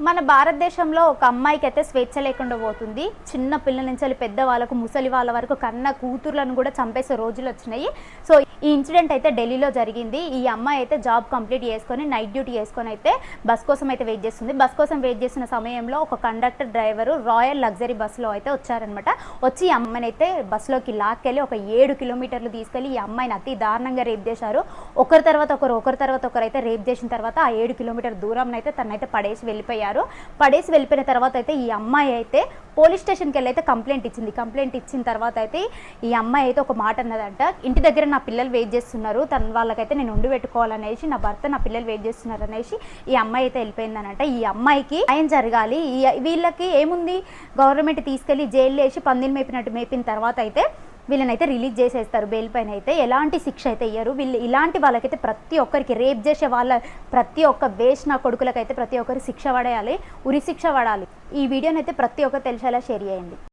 మన భారతదేశంలో ఒక అమ్మాయికి అయితే స్వేచ్ఛ లేకుండా పోతుంది. చిన్న పిల్లల నుంచి పెద్ద వాళ్ళకు, ముసలి వాళ్ళ వరకు కన్న కూతుర్లను కూడా చంపేసే రోజులు వచ్చినాయి. సో ఈ ఇన్సిడెంట్ అయితే ఢిల్లీలో జరిగింది. ఈ అమ్మాయి అయితే జాబ్ కంప్లీట్ చేసుకొని నైట్ డ్యూటీ చేసుకొని అయితే బస్ కోసం అయితే వెయిట్ చేస్తుంది. బస్ కోసం వెయిట్ చేసిన సమయంలో ఒక కండక్టర్ డ్రైవరు రాయల్ లగ్జరీ బస్సులో అయితే వచ్చారనమాట. వచ్చి ఈ అమ్మాయిని అయితే బస్సులోకి లాక్కెళ్ళి ఒక 7 కిలోమీటర్లు తీసుకెళ్ళి ఈ అమ్మాయిని అతి దారుణంగా రేప్ చేశారు. ఒకరి తర్వాత ఒకరు అయితే రేప్ చేసిన తర్వాత ఆ 7 కిలోమీటర్ దూరం అయితే తనైతే పడేసి వెళ్ళిపోయిన తర్వాత అయితే ఈ అమ్మాయి అయితే పోలీస్ స్టేషన్కి వెళ్ళి అయితే కంప్లైంట్ ఇచ్చిన తర్వాత అయితే ఈ అమ్మాయి అయితే ఒక మాట అన్నదంట, ఇంటి దగ్గర నా పిల్లలు వెయిట్ చేస్తున్నారు, వాళ్ళకైతే నేను ఉండి పెట్టుకోవాలనేసి, నా భర్త నా పిల్లలు వెయిట్ చేస్తున్నారు అనేసి ఈ అమ్మాయి అయితే వెళ్ళిపోయిందనంట. ఈ అమ్మాయికి న్యాయం జరగాలి. వీళ్ళకి ఏముంది, గవర్నమెంట్ తీసుకెళ్లి జైలు వేసి పందిలు మేపిన తర్వాత అయితే వీళ్ళనైతే రిలీజ్ చేసేస్తారు. బెయిల్ పైన అయితే ఎలాంటి శిక్ష అయితే ఇయ్యరు. వీళ్ళు ఇలాంటి వాళ్ళకైతే ప్రతి ఒక్కరికి, రేప్ చేసే వాళ్ళ ప్రతి ఒక్క వేసిన కొడుకులకైతే ప్రతి ఒక్కరికి శిక్ష పడేయాలి, ఉరి శిక్ష పడాలి. ఈ వీడియోనైతే ప్రతి ఒక్కరు తెలిసేలా షేర్ చేయండి.